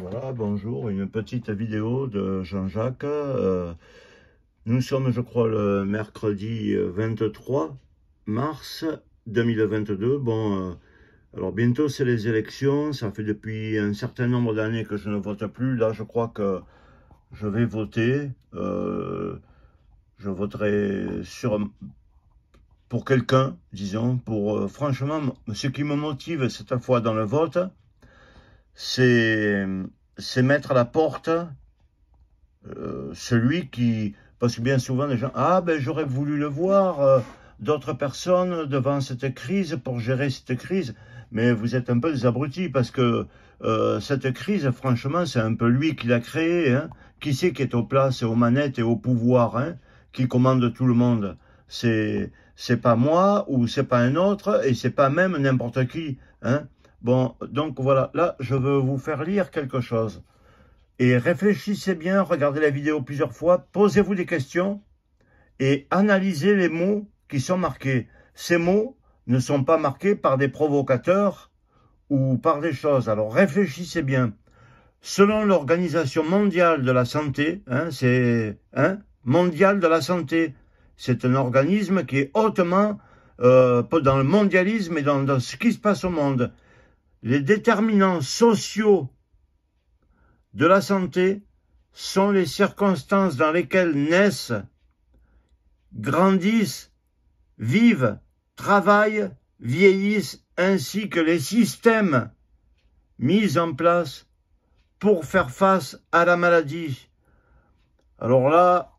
Voilà, bonjour, une petite vidéo de Jean-Jacques. Nous sommes, je crois, le mercredi 23 mars 2022. Bon, alors bientôt c'est les élections. Ça fait depuis un certain nombre d'années que je ne vote plus. Là, je crois que je vais voter. Je voterai pour quelqu'un, disons. Franchement, ce qui me motive cette fois dans le vote, c'est mettre à la porte celui qui... Parce que bien souvent, les gens... Ah, ben j'aurais voulu le voir, d'autres personnes devant cette crise, pour gérer cette crise. Mais vous êtes un peu des abrutis, parce que cette crise, franchement, c'est un peu lui qui l'a créée. Hein. Qui c'est qui est aux places, aux manettes et au pouvoir, hein, qui commande tout le monde? C'est pas moi, ou c'est pas un autre, et c'est pas même n'importe qui. Hein. Bon, donc voilà, là, je veux vous faire lire quelque chose. Et réfléchissez bien, regardez la vidéo plusieurs fois, posez-vous des questions et analysez les mots qui sont marqués. Ces mots ne sont pas marqués par des provocateurs ou par des choses. Alors réfléchissez bien. Selon l'Organisation mondiale de la santé, c'est mondial de la santé, c'est un organisme qui est hautement dans le mondialisme et dans ce qui se passe au monde. Les déterminants sociaux de la santé sont les circonstances dans lesquelles naissent, grandissent, vivent, travaillent, vieillissent, ainsi que les systèmes mis en place pour faire face à la maladie. Alors là,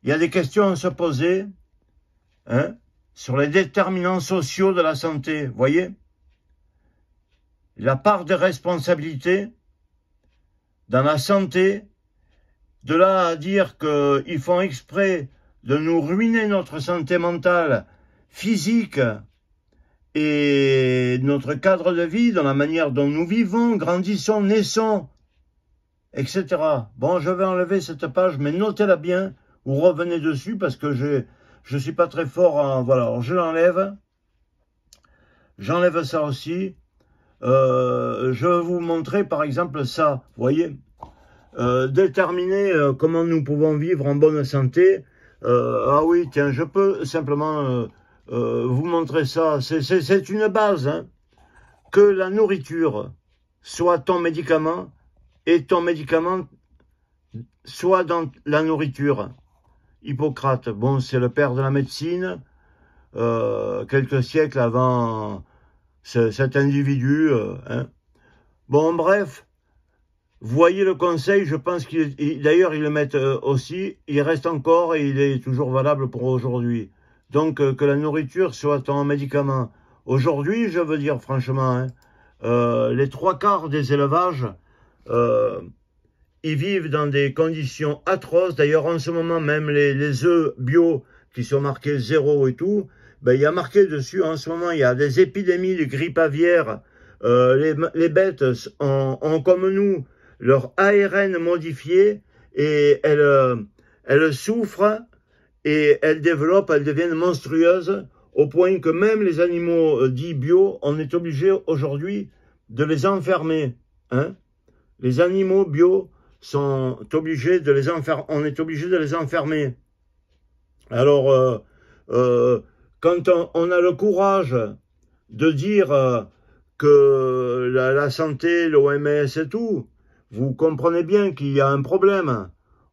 il y a des questions à se poser sur les déterminants sociaux de la santé, voyez ? La part de responsabilité dans la santé, de là à dire qu'ils font exprès de nous ruiner notre santé mentale, physique et notre cadre de vie, dans la manière dont nous vivons, grandissons, naissons, etc. Bon, je vais enlever cette page, mais notez-la bien, ou revenez dessus, parce que je suis pas très fort, voilà, alors je l'enlève, j'enlève ça aussi. Je vais vous montrer par exemple ça, vous voyez, déterminer comment nous pouvons vivre en bonne santé. Ah oui, tiens, je peux simplement vous montrer ça. C'est une base, hein, que la nourriture soit ton médicament et ton médicament soit dans la nourriture. Hippocrate, bon, c'est le père de la médecine, quelques siècles avant cet individu. Bon, bref, voyez le conseil, je pense d'ailleurs ils le mettent aussi, il reste encore et il est toujours valable pour aujourd'hui. Donc que la nourriture soit ton médicament. Aujourd'hui, je veux dire franchement, les 3/4 des élevages, ils vivent dans des conditions atroces. D'ailleurs, en ce moment même, les œufs bio qui sont marqués 0 et tout, ben, il y a marqué dessus, en ce moment, il y a des épidémies de grippe aviaire. Les bêtes ont, comme nous, leur ARN modifié et elles souffrent et elles développent, elles deviennent monstrueuses au point que même les animaux dits bio, on est obligé aujourd'hui de les enfermer. Hein. Les animaux bio sont obligés de les enfermer, on est obligé de les enfermer. Alors, quand on a le courage de dire que la santé, l'OMS et tout, vous comprenez bien qu'il y a un problème.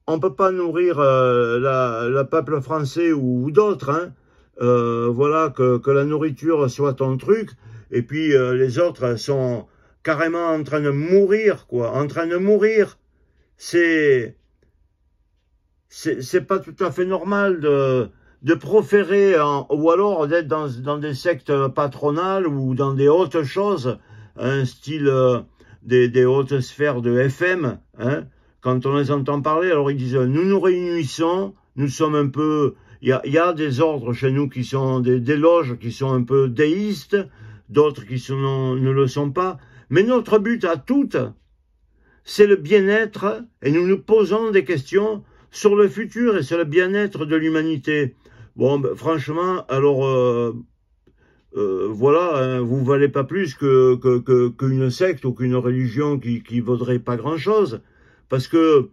On ne peut pas nourrir le peuple français ou d'autres. Hein. Voilà, que la nourriture soit ton truc. Et puis les autres sont carrément en train de mourir, quoi. En train de mourir. C'est pas tout à fait normal de proférer, ou alors d'être dans des sectes patronales ou dans des hautes choses, un style des hautes sphères de FM, hein, quand on les entend parler, alors ils disent, nous nous réunissons, nous sommes un peu, il y a des ordres chez nous qui sont des loges qui sont un peu déistes, d'autres qui ne le sont pas, mais notre but à toutes, c'est le bien-être, et nous nous posons des questions sur le futur et sur le bien-être de l'humanité. Bon, ben, franchement, alors, voilà, hein, vous valez pas plus qu'une secte ou qu'une religion qui vaudrait pas grand-chose. Parce que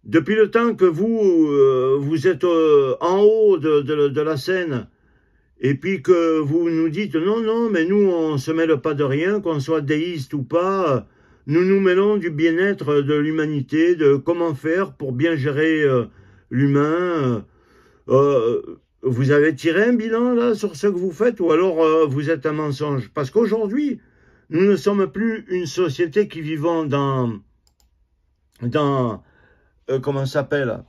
depuis le temps que vous êtes en haut de la scène, et puis que vous nous dites non, non, mais nous on se mêle pas de rien, qu'on soit déiste ou pas, nous nous mêlons du bien-être de l'humanité, de comment faire pour bien gérer l'humain. Vous avez tiré un bilan là sur ce que vous faites ou alors vous êtes un mensonge? Parce qu'aujourd'hui, nous ne sommes plus une société qui vivons comment ça s'appelle?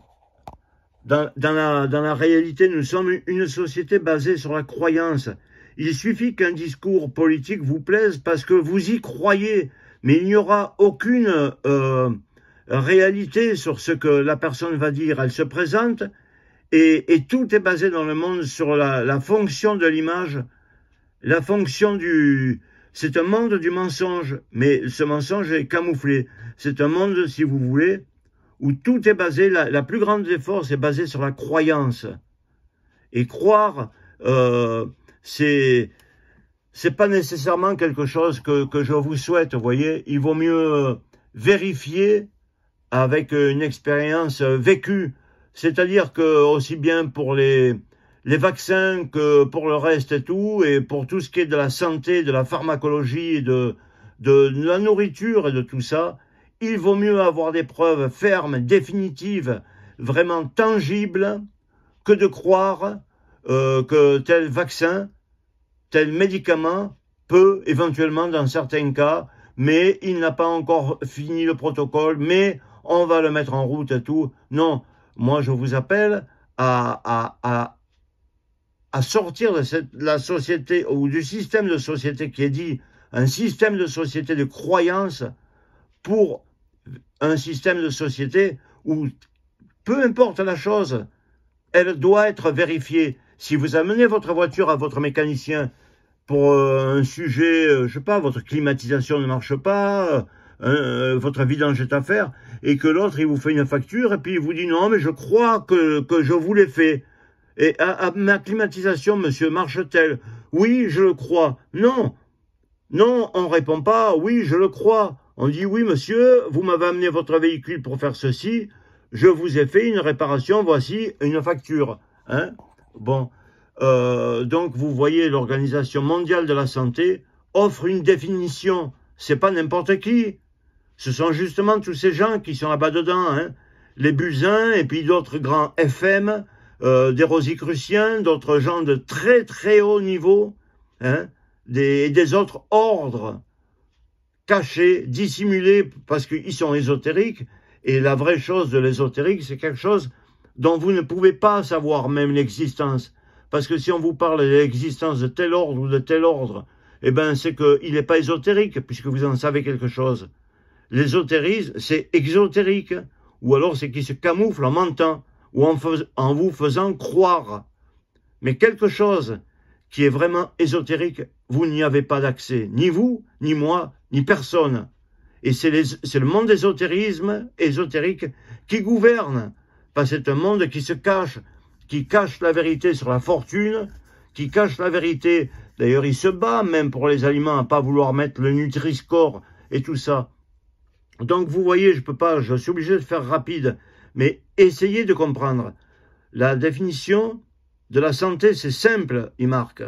Dans la réalité, nous sommes une société basée sur la croyance. Il suffit qu'un discours politique vous plaise parce que vous y croyez, mais il n'y aura aucune réalité sur ce que la personne va dire. Elle se présente et tout est basé dans le monde sur la fonction de l'image, la fonction du... C'est un monde du mensonge, mais ce mensonge est camouflé. C'est un monde, si vous voulez, où tout est basé, la plus grande des forces est basée sur la croyance. Et croire, c'est pas nécessairement quelque chose que je vous souhaite, vous voyez. Il vaut mieux vérifier avec une expérience vécue. C'est-à-dire que aussi bien pour les vaccins que pour le reste et tout, et pour tout ce qui est de la santé, de la pharmacologie, de la nourriture et de tout ça, il vaut mieux avoir des preuves fermes, définitives, vraiment tangibles, que de croire que tel vaccin, tel médicament peut éventuellement dans certains cas, mais il n'a pas encore fini le protocole, mais on va le mettre en route et tout. Non, moi je vous appelle à sortir de la société ou du système de société qui est dit un système de société de croyance pour un système de société où, peu importe la chose, elle doit être vérifiée. Si vous amenez votre voiture à votre mécanicien pour un sujet, je sais pas, votre climatisation ne marche pas, votre vidange est à faire, et que l'autre, il vous fait une facture, et puis il vous dit non, mais je crois que je vous l'ai fait. Et ma climatisation, monsieur, marche-t-elle? Oui, je le crois. Non, non, on répond pas, oui, je le crois. On dit, oui, monsieur, vous m'avez amené votre véhicule pour faire ceci, je vous ai fait une réparation, voici une facture. Hein? Bon, donc vous voyez, l'Organisation mondiale de la santé offre une définition. C'est pas n'importe qui. Ce sont justement tous ces gens qui sont là-bas dedans. Hein? Les Buzyn et puis d'autres grands FM, des Rosicruciens, d'autres gens de très très haut niveau, hein? Des autres ordres cachés, dissimulés, parce qu'ils sont ésotériques, et la vraie chose de l'ésotérique, c'est quelque chose dont vous ne pouvez pas savoir même l'existence, parce que si on vous parle de l'existence de tel ordre ou de tel ordre, eh ben c'est qu'il n'est pas ésotérique, puisque vous en savez quelque chose. L'ésotérisme, c'est exotérique, ou alors c'est qu'il se camoufle en mentant, ou en vous faisant croire. Mais quelque chose qui est vraiment ésotérique, vous n'y avez pas d'accès, ni vous, ni moi, ni personne. Et c'est le monde ésotérique qui gouverne, parce que c'est un monde qui se cache, qui cache la vérité sur la fortune, qui cache la vérité. D'ailleurs, il se bat même pour les aliments, à pas vouloir mettre le Nutri-Score et tout ça. Donc vous voyez, je suis obligé de faire rapide, mais essayez de comprendre. La définition de la santé, c'est simple, il marque.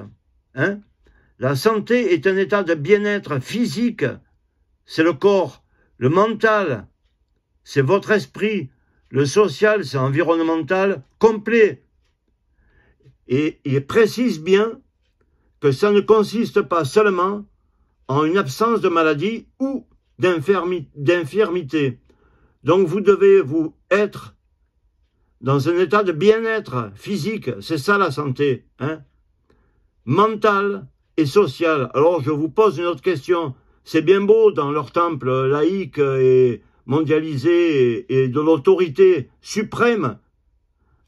Hein? La santé est un état de bien-être physique, c'est le corps. Le mental, c'est votre esprit. Le social, c'est environnemental complet. Et il précise bien que ça ne consiste pas seulement en une absence de maladie ou d'infirmité. Donc vous devez vous être dans un état de bien-être physique, c'est ça la santé, hein? Mental et social. Alors je vous pose une autre question. C'est bien beau dans leur temple laïque et mondialisé et de l'autorité suprême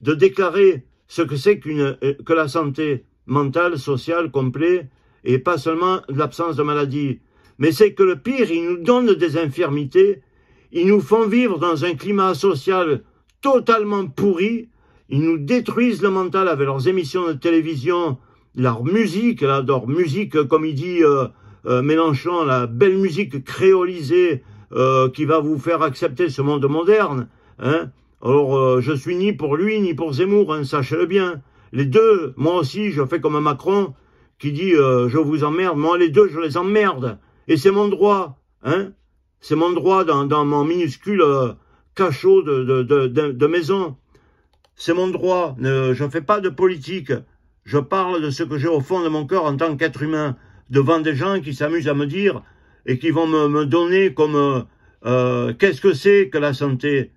de déclarer ce que c'est que la santé mentale, sociale, complète et pas seulement l'absence de maladie. Mais c'est que le pire, ils nous donnent des infirmités, ils nous font vivre dans un climat social totalement pourri, ils nous détruisent le mental avec leurs émissions de télévision leur musique, leur musique, comme il dit Mélenchon, la belle musique créolisée qui va vous faire accepter ce monde moderne. Hein. Alors, je suis ni pour lui, ni pour Zemmour, hein, sachez-le bien. Les deux, moi aussi, je fais comme Macron, qui dit je vous emmerde. Moi, les deux, je les emmerde. Et c'est mon droit. Hein. C'est mon droit dans mon minuscule cachot de maison. C'est mon droit. Je ne fais pas de politique. Je parle de ce que j'ai au fond de mon cœur en tant qu'être humain, devant des gens qui s'amusent à me dire et qui vont me donner comme qu'est-ce que c'est que la santé,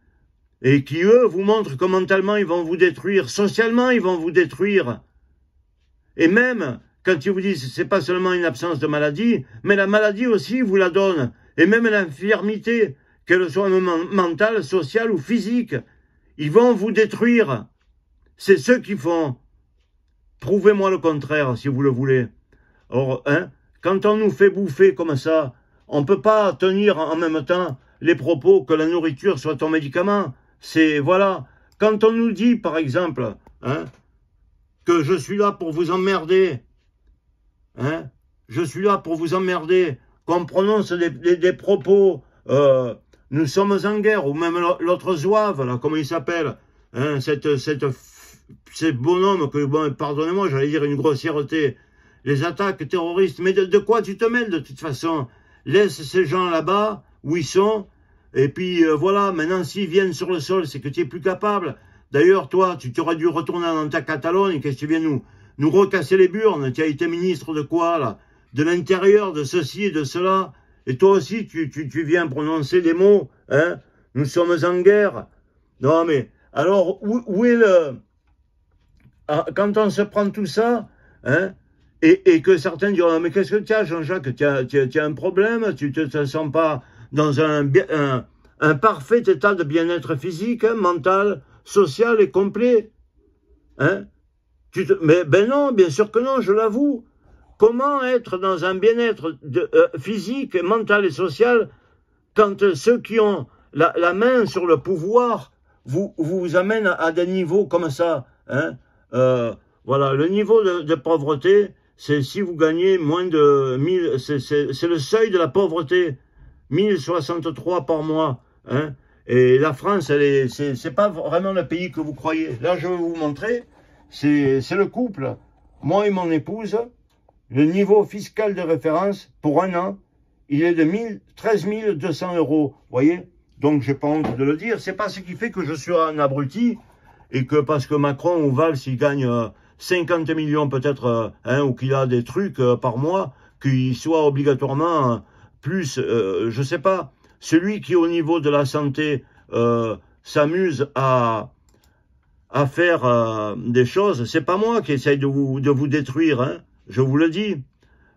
et qui, eux, vous montrent que mentalement, ils vont vous détruire, socialement, ils vont vous détruire. Et même, quand ils vous disent, c'est pas seulement une absence de maladie, mais la maladie aussi vous la donne, et même l'infirmité, qu'elle soit mentale, sociale ou physique, ils vont vous détruire. C'est ceux qui font. Prouvez-moi le contraire, si vous le voulez. Alors, hein, quand on nous fait bouffer comme ça, on ne peut pas tenir en même temps les propos que la nourriture soit un médicament. C'est, voilà, quand on nous dit, par exemple, hein, que je suis là pour vous emmerder, hein, je suis là pour vous emmerder, qu'on prononce des propos, nous sommes en guerre, ou même l'autre zouave, là, comment il s'appelle, hein, ces bonhommes que, bon, pardonnez-moi, j'allais dire une grossièreté, les attaques terroristes, mais de quoi tu te mêles de toute façon? Laisse ces gens là-bas, où ils sont, et puis voilà, maintenant s'ils viennent sur le sol, c'est que tu es plus capable. D'ailleurs, toi, tu aurais dû retourner dans ta Catalogne, qu'est-ce que tu viens nous recasser les burnes? Tu as été ministre de quoi, là? De l'intérieur, de ceci et de cela. Et toi aussi, tu viens prononcer des mots, hein? Nous sommes en guerre. Non, mais, alors, où est le... Ah, quand on se prend tout ça, hein, et que certains diront, mais qu'est-ce que tu as, Jean-Jacques? Tu as un problème? Tu te sens pas dans un parfait état de bien-être physique, hein, mental, social et complet? Hein? Mais ben non, bien sûr que non, je l'avoue. Comment être dans un bien-être physique, mental et social quand ceux qui ont la main sur le pouvoir vous amènent à des niveaux comme ça, hein? Voilà, le niveau de pauvreté, c'est si vous gagnez moins de 1000, c'est le seuil de la pauvreté, 1063 par mois, hein. Et la France, c'est pas vraiment le pays que vous croyez. Là, je vais vous montrer, c'est le couple, moi et mon épouse, le niveau fiscal de référence pour un an, il est de 13 200 €, voyez. Donc, j'ai pas honte de le dire, c'est pas ce qui fait que je suis un abruti, et que parce que Macron ou Valls, il gagne 50 millions peut-être, hein, ou qu'il a des trucs par mois, qu'il soit obligatoirement plus, je sais pas, celui qui au niveau de la santé s'amuse à faire des choses, c'est pas moi qui essaye de vous détruire, hein, je vous le dis.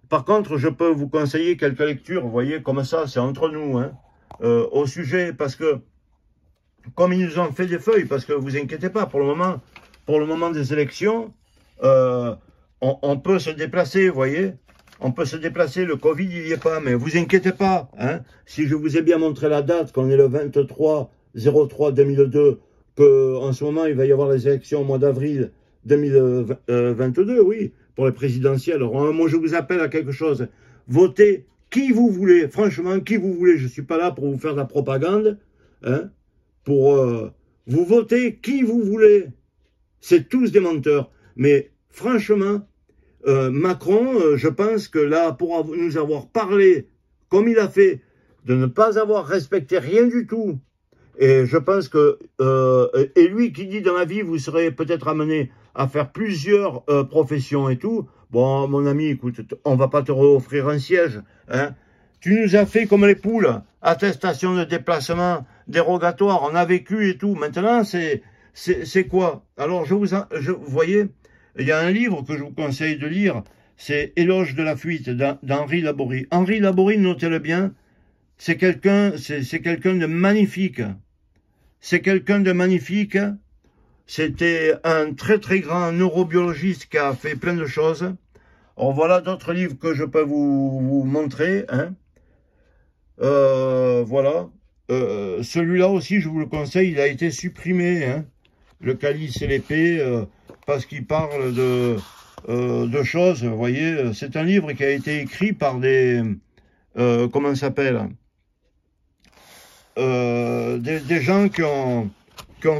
Par contre, je peux vous conseiller quelques lectures, vous voyez, comme ça, c'est entre nous, hein, au sujet, parce que comme ils nous ont fait des feuilles, parce que vous inquiétez pas, pour le moment des élections, on peut se déplacer, vous voyez, on peut se déplacer, le Covid, il n'y est pas, mais vous inquiétez pas, hein, si je vous ai bien montré la date, qu'on est le 23/03/2002, qu'en ce moment, il va y avoir les élections au mois d'avril 2022, oui, pour les présidentielles. Alors, moi, je vous appelle à quelque chose, votez qui vous voulez, franchement, qui vous voulez, je ne suis pas là pour vous faire de la propagande, hein, pour vous votez qui vous voulez. C'est tous des menteurs. Mais franchement, Macron, je pense que là, pour nous avoir parlé, comme il a fait, de ne pas avoir respecté rien du tout, et je pense que, et lui qui dit dans la vie, vous serez peut-être amené à faire plusieurs professions et tout, bon, mon ami, écoute, on va pas te offrir un siège, hein. Tu nous as fait comme les poules, attestation de déplacement dérogatoire, on a vécu et tout. Maintenant, c'est quoi? Alors, vous voyez, il y a un livre que je vous conseille de lire, c'est Éloge de la fuite d'Henri Laborie. Henri Laborie, notez-le bien, c'est quelqu'un de magnifique. C'est quelqu'un de magnifique. C'était un très très grand neurobiologiste qui a fait plein de choses. Alors voilà d'autres livres que je peux vous montrer, hein. Voilà. Celui-là aussi, je vous le conseille, il a été supprimé, hein, le calice et l'épée, parce qu'il parle de choses, vous voyez. C'est un livre qui a été écrit par des... comment ça s'appelle, des gens qui ont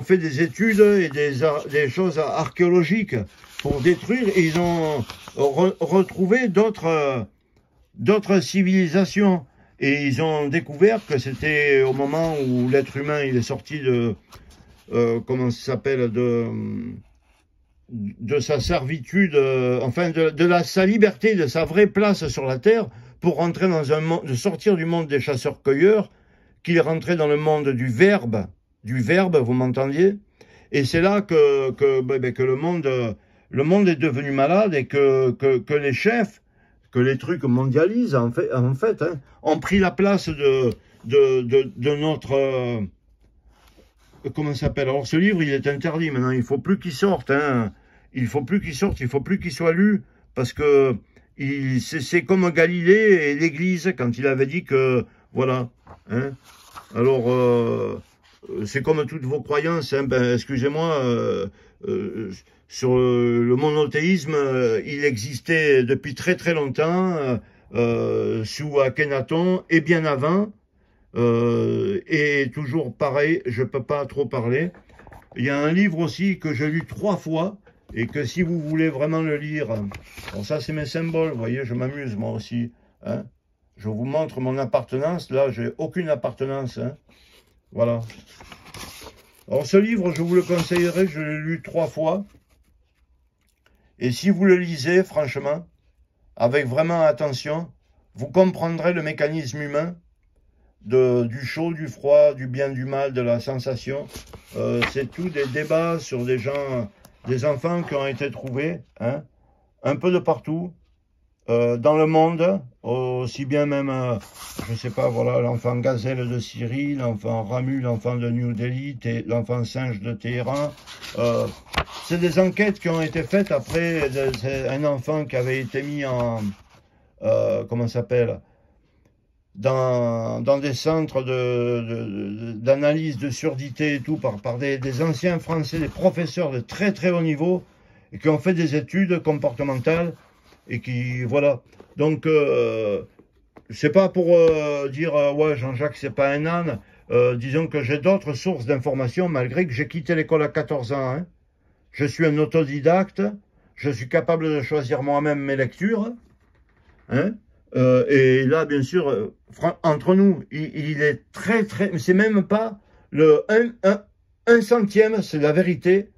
fait des études et des choses archéologiques pour détruire, et ils ont retrouvé d'autres civilisations, et ils ont découvert que c'était au moment où l'être humain il est sorti de comment ça s'appelle, de sa servitude, enfin sa liberté, de sa vraie place sur la terre, pour rentrer dans un monde, de sortir du monde des chasseurs-cueilleurs, qu'il est rentré dans le monde du verbe, vous m'entendiez? Et c'est là que le monde est devenu malade, et que les chefs, que les trucs mondialisent, en fait hein, ont pris la place de notre... comment ça s'appelle? Alors ce livre, il est interdit maintenant, il ne faut plus qu'il sorte, hein. Il faut plus qu'il sorte, il faut plus qu'il soit lu, parce que c'est comme Galilée et l'Église, quand il avait dit que, voilà, hein. Alors, c'est comme toutes vos croyances, hein, ben, excusez-moi, sur le monothéisme, il existait depuis très très longtemps, sous Akhenaton, et bien avant, et toujours pareil, je peux pas trop parler. Il y a un livre aussi que j'ai lu 3 fois, et que si vous voulez vraiment le lire, bon ça c'est mes symboles, vous voyez, je m'amuse moi aussi, hein. Je vous montre mon appartenance, là j'ai aucune appartenance, hein. Voilà. Alors ce livre, je vous le conseillerais, je l'ai lu 3 fois, et si vous le lisez, franchement, avec vraiment attention, vous comprendrez le mécanisme humain, du chaud, du froid, du bien, du mal, de la sensation. C'est tout des débats sur des gens, des enfants qui ont été trouvés, hein, un peu de partout, dans le monde, aussi bien même, je sais pas, voilà, l'enfant gazelle de Syrie, l'enfant Ramu, l'enfant de New Delhi, l'enfant singe de Téhéran. C'est des enquêtes qui ont été faites après un enfant qui avait été mis en, comment ça s'appelle, dans des centres d'analyse de surdité et tout, par des anciens Français, des professeurs de très très haut niveau, et qui ont fait des études comportementales, et qui, voilà. Donc, c'est pas pour dire, ouais, Jean-Jacques, c'est pas un âne. Disons que j'ai d'autres sources d'informations, malgré que j'ai quitté l'école à 14 ans. Hein. Je suis un autodidacte, je suis capable de choisir moi-même mes lectures. Hein. Et là, bien sûr, entre nous, il est très, très... C'est même pas le 1 centième, c'est la vérité.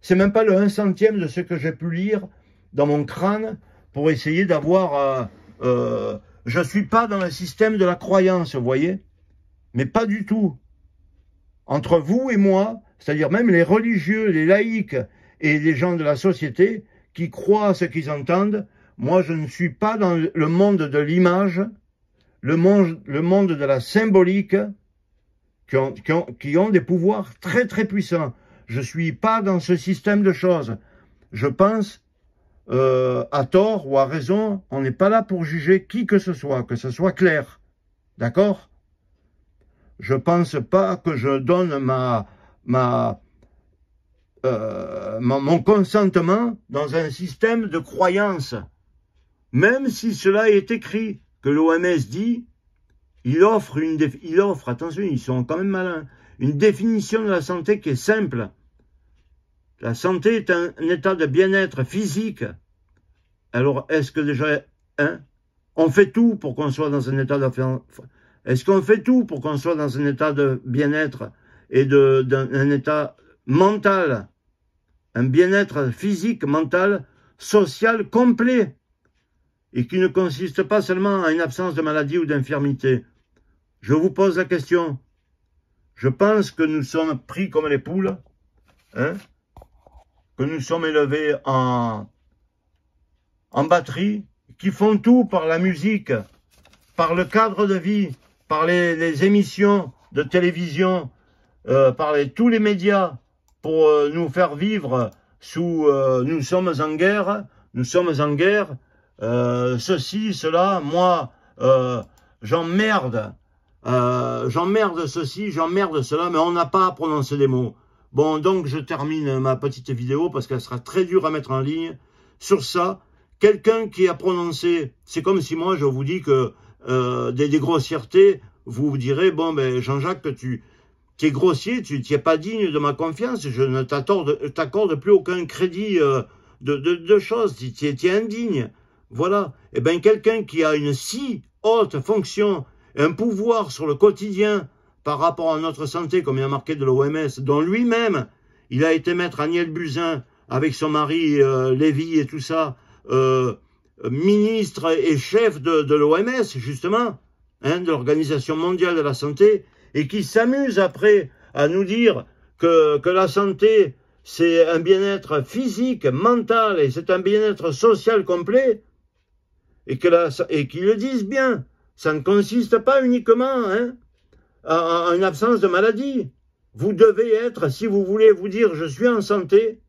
C'est même pas le 1 centième de ce que j'ai pu lire dans mon crâne pour essayer d'avoir... je suis pas dans le système de la croyance, vous voyez? Mais pas du tout. Entre vous et moi, c'est-à-dire même les religieux, les laïcs et les gens de la société qui croient à ce qu'ils entendent, moi, je ne suis pas dans le monde de l'image, le monde de la symbolique, qui ont des pouvoirs très très puissants. Je ne suis pas dans ce système de choses. Je pense, à tort ou à raison, on n'est pas là pour juger qui que ce soit clair. D'accord? Je ne pense pas que je donne mon consentement dans un système de croyance. Même si cela est écrit, que l'OMS dit, il offre, attention, ils sont quand même malins, une définition de la santé qui est simple. La santé est un état de bien-être physique. Alors, est-ce que déjà, hein, on fait tout pour qu'on soit dans un état est-ce qu'on fait tout pour qu'on soit dans un état de bien-être et d'un état mental, un bien-être physique, mental, social complet, et qui ne consiste pas seulement à une absence de maladie ou d'infirmité? Je vous pose la question. Je pense que nous sommes pris comme les poules, hein, que nous sommes élevés en batterie, qui font tout par la musique, par le cadre de vie, par les émissions de télévision, par tous les médias, pour nous faire vivre sous nous sommes en guerre, ceci, cela, moi, j'emmerde ceci, j'emmerde cela, mais on n'a pas à prononcer des mots. Bon, donc je termine ma petite vidéo parce qu'elle sera très dure à mettre en ligne. sur ça, quelqu'un qui a prononcé, c'est comme si moi je vous dis que des grossièretés, vous vous direz, bon ben Jean-Jacques, tu es grossier, tu n'es pas digne de ma confiance, je ne t'accorde plus aucun crédit de choses, tu es indigne. Voilà. Eh bien, quelqu'un qui a une si haute fonction, un pouvoir sur le quotidien par rapport à notre santé, comme il a marqué de l'OMS, dont lui-même, il a été maître Agnès Buzyn, avec son mari Lévy et tout ça, ministre et chef de l'OMS, justement, hein, de l'Organisation mondiale de la santé, et qui s'amuse après à nous dire que la santé, c'est un bien-être physique, mental, et c'est un bien-être social complet, et qu'ils le disent bien. Ça ne consiste pas uniquement hein, à une absence de maladie. Vous devez être, si vous voulez vous dire « je suis en santé »,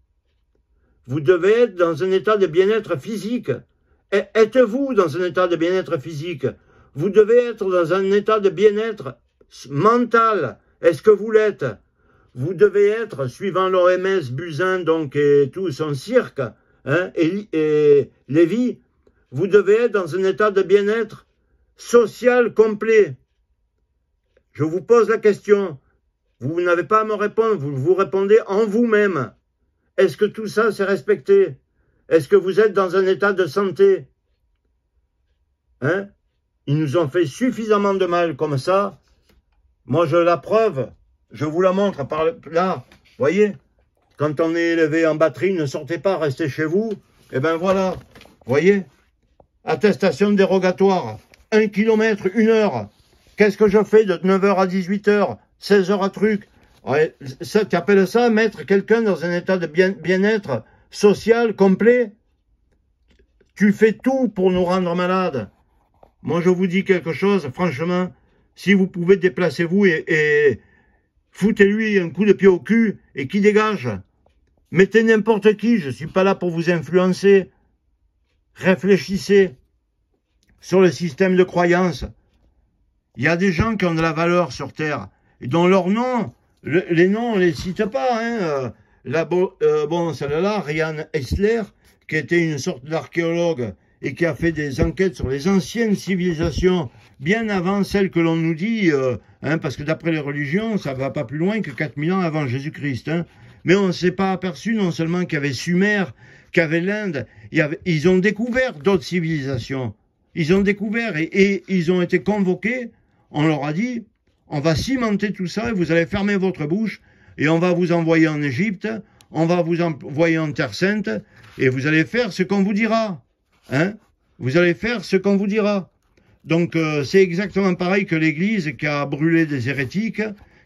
vous devez être dans un état de bien-être physique. Êtes-vous dans un état de bien-être physique? Vous devez être dans un état de bien-être mental. Est-ce que vous l'êtes? Vous devez être, suivant l'OMS, Buzyn, donc, et tout son cirque, hein, et Lévy, vous devez être dans un état de bien-être social complet. Je vous pose la question. Vous n'avez pas à me répondre, vous répondez en vous-même. Est-ce que tout ça, c'est respecté? Est-ce que vous êtes dans un état de santé? Hein? Ils nous ont fait suffisamment de mal comme ça. Moi, je la preuve. Je vous la montre par là. Voyez? Quand on est élevé en batterie, ne sortez pas, restez chez vous. Et ben voilà. Voyez? Attestation dérogatoire. 1 km, 1 heure. Qu'est-ce que je fais de 9h à 18h? 16h à truc. Ouais, ça, tu appelles ça mettre quelqu'un dans un état de bien-être social complet? Tu fais tout pour nous rendre malades. Moi, je vous dis quelque chose, franchement, si vous pouvez, déplacez-vous et foutez-lui un coup de pied au cul et qui dégage. Mettez n'importe qui, je ne suis pas là pour vous influencer. Réfléchissez sur le système de croyance. Il y a des gens qui ont de la valeur sur Terre et dont leurs noms, les noms, on ne les cite pas. Hein. Bon, celle-là, Ryan Hessler, qui était une sorte d'archéologue et qui a fait des enquêtes sur les anciennes civilisations, bien avant celles que l'on nous dit, hein, parce que d'après les religions, ça ne va pas plus loin que 4000 ans avant Jésus-Christ. Hein. Mais on ne s'est pas aperçu non seulement qu'il y avait Sumer, qu'il y avait l'Inde, ils ont découvert d'autres civilisations. Ils ont découvert et ils ont été convoqués, on leur a dit, on va cimenter tout ça et vous allez fermer votre bouche et on va vous envoyer en Égypte, on va vous envoyer en Terre Sainte et vous allez faire ce qu'on vous dira. Hein? Vous allez faire ce qu'on vous dira. Donc c'est exactement pareil que l'Église qui a brûlé des hérétiques,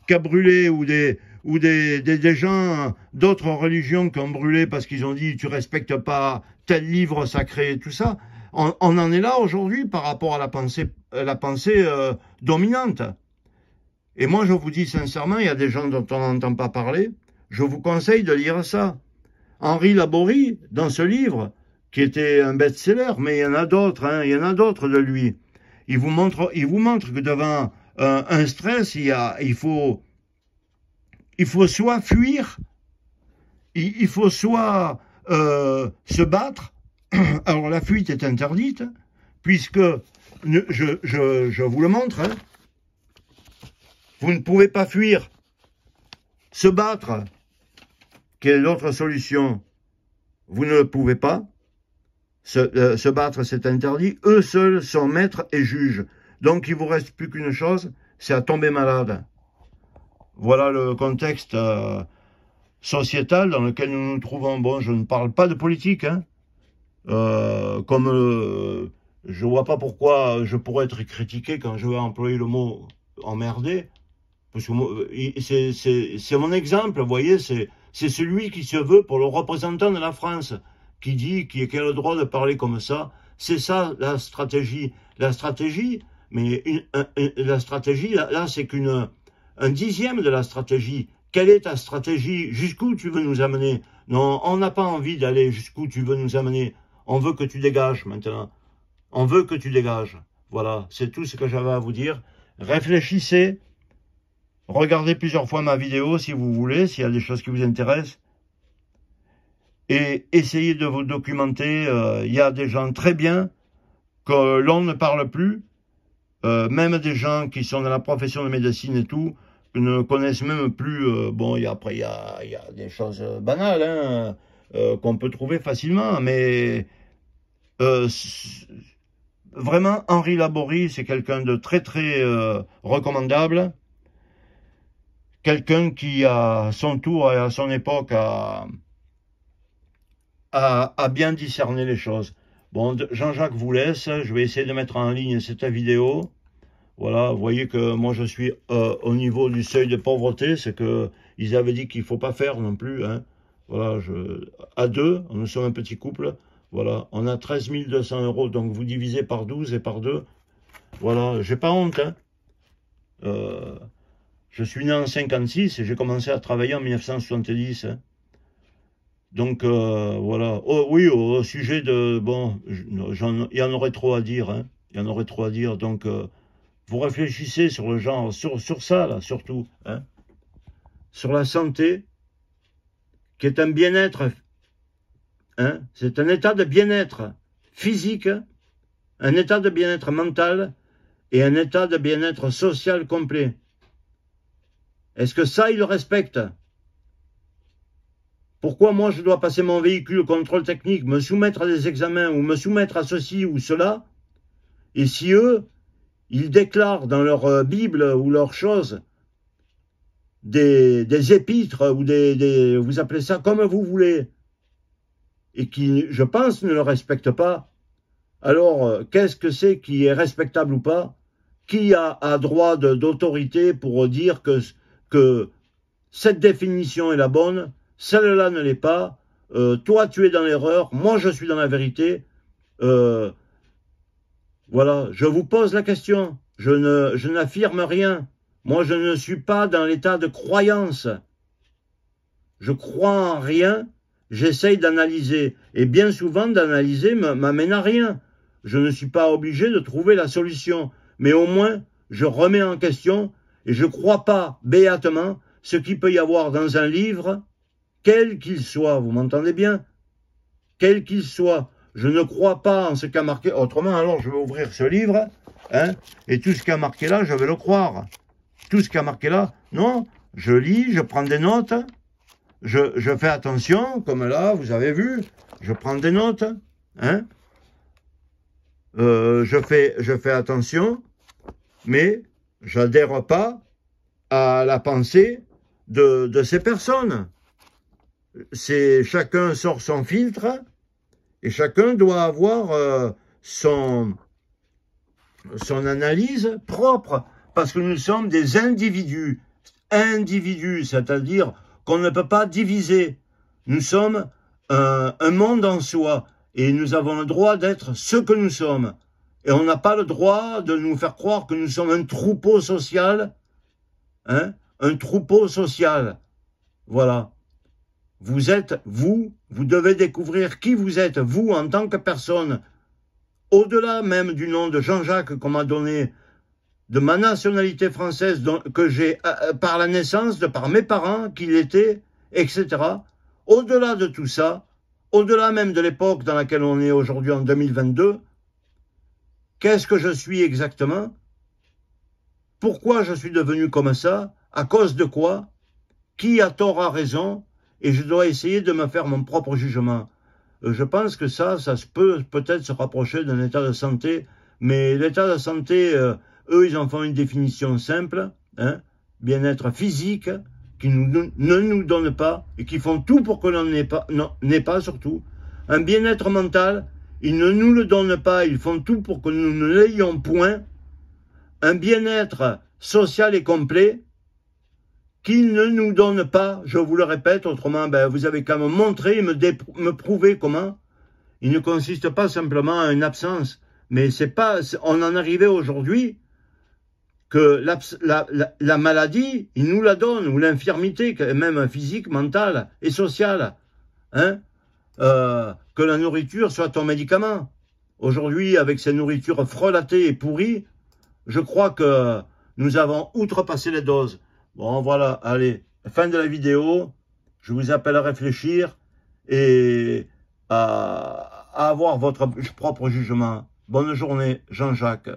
qui a brûlé ou des gens d'autres religions qui ont brûlé parce qu'ils ont dit tu respectes pas tel livre sacré et tout ça. On en est là aujourd'hui par rapport à la pensée dominante. Et moi je vous dis sincèrement, il y a des gens dont on n'entend pas parler. Je vous conseille de lire ça. Henri Laborie, dans ce livre, qui était un best-seller, mais il y en a d'autres, hein, il y en a d'autres de lui. Il vous montre que devant un stress, il faut soit fuir, il faut soit se battre. Alors la fuite est interdite, puisque, je vous le montre, hein, vous ne pouvez pas fuir. Se battre, quelle est l'autre solution? Vous ne le pouvez pas. Se battre, c'est interdit. Eux seuls sont maîtres et juges. Donc, il vous reste plus qu'une chose, c'est à tomber malade. Voilà le contexte sociétal dans lequel nous nous trouvons. Bon, je ne parle pas de politique, hein. Je vois pas pourquoi je pourrais être critiqué quand je vais employer le mot emmerder. Parce que c'est mon exemple, vous voyez, c'est celui qui se veut pour le représentant de la France, qui dit qu'il a le droit de parler comme ça. C'est ça la stratégie. La stratégie, mais la stratégie, là c'est un dixième de la stratégie. Quelle est ta stratégie? Jusqu'où tu veux nous amener? Non, on n'a pas envie d'aller jusqu'où tu veux nous amener. On veut que tu dégages maintenant. On veut que tu dégages. Voilà, c'est tout ce que j'avais à vous dire. Réfléchissez. Regardez plusieurs fois ma vidéo si vous voulez, s'il y a des choses qui vous intéressent. et essayez de vous documenter. Il y a des gens très bien que l'on ne parle plus, même des gens qui sont dans la profession de médecine et tout, ne connaissent même plus. Bon, après, il y a des choses banales hein, qu'on peut trouver facilement, mais vraiment, Henri Laborie, c'est quelqu'un de très très recommandable, quelqu'un qui, à son tour et à son époque, a bien discerné les choses. Bon, Jean-Jacques vous laisse, je vais essayer de mettre en ligne cette vidéo. Voilà, vous voyez que moi je suis au niveau du seuil de pauvreté, c'est que ils avaient dit qu'il ne faut pas faire non plus. Hein. Voilà, à deux, nous sommes un petit couple. Voilà, on a 13 200 €, donc vous divisez par 12 et par 2. Voilà, j'ai pas honte. Hein. Je suis né en 56 et j'ai commencé à travailler en 1970. Hein. Donc voilà. Oh, oui, au sujet de... Bon, il y en aurait trop à dire. Hein. Il y en aurait trop à dire, donc... vous réfléchissez sur le genre, sur ça, là, surtout. Hein, sur la santé, qui est un bien-être. Hein, c'est un état de bien-être physique, un état de bien-être mental et un état de bien-être social complet. Est-ce que ça, il le respecte? Pourquoi moi, je dois passer mon véhicule au contrôle technique, me soumettre à des examens ou me soumettre à ceci ou cela? Et si eux, ils déclarent dans leur Bible ou leurs choses des épîtres ou vous appelez ça comme vous voulez, et qui, je pense, ne le respectent pas, alors qu'est-ce que c'est qui est respectable ou pas? Qui a droit d'autorité pour dire que cette définition est la bonne, celle-là ne l'est pas, toi tu es dans l'erreur, moi je suis dans la vérité? Voilà, je vous pose la question, je n'affirme rien. Moi, je ne suis pas dans l'état de croyance. Je crois en rien, j'essaye d'analyser. Et bien souvent, d'analyser m'amène à rien. Je ne suis pas obligé de trouver la solution. Mais au moins, je remets en question et je ne crois pas béatement ce qu'il peut y avoir dans un livre, quel qu'il soit. Vous m'entendez bien? Quel qu'il soit. Je ne crois pas en ce qu'a marqué. Autrement, alors, je vais ouvrir ce livre, hein, et tout ce qui a marqué là, je vais le croire. Tout ce qui a marqué là, non, je lis, je prends des notes, je fais attention, comme là, vous avez vu, je prends des notes, hein, je fais attention, mais j'adhère pas à la pensée de ces personnes. Chacun sort son filtre, et chacun doit avoir son analyse propre, parce que nous sommes des individus, c'est-à-dire qu'on ne peut pas diviser. Nous sommes un monde en soi, et nous avons le droit d'être ce que nous sommes. Et on n'a pas le droit de nous faire croire que nous sommes un troupeau social, hein, un troupeau social. Voilà. Vous êtes, vous devez découvrir qui vous êtes, vous, en tant que personne, au-delà même du nom de Jean-Jacques qu'on m'a donné, de ma nationalité française que j'ai par la naissance, par mes parents, qui l'étaient, etc. Au-delà de tout ça, au-delà même de l'époque dans laquelle on est aujourd'hui en 2022, qu'est-ce que je suis exactement? Pourquoi je suis devenu comme ça? À cause de quoi? Qui a tort, a raison? Et je dois essayer de me faire mon propre jugement. Je pense que ça peut peut-être se rapprocher d'un état de santé, mais l'état de santé, eux, ils en font une définition simple, hein, bien-être physique, qui ne nous donnent pas, et qui font tout pour que l'on n'ait pas surtout. Un bien-être mental, ils ne nous le donnent pas, ils font tout pour que nous ne l'ayons point. Un bien-être social et complet, qu'ils ne nous donnent pas, je vous le répète, autrement, ben, vous avez qu'à me montrer et me prouver comment. Il ne consiste pas simplement à une absence, mais c'est pas, on en arrivait aujourd'hui que la maladie, il nous la donne, ou l'infirmité, même physique, mentale et sociale, hein, que la nourriture soit ton médicament. Aujourd'hui, avec ces nourritures frelatées et pourries, je crois que nous avons outrepassé les doses. Bon, voilà, allez, fin de la vidéo. Je vous appelle à réfléchir et à avoir votre propre jugement. Bonne journée, Jean-Jacques.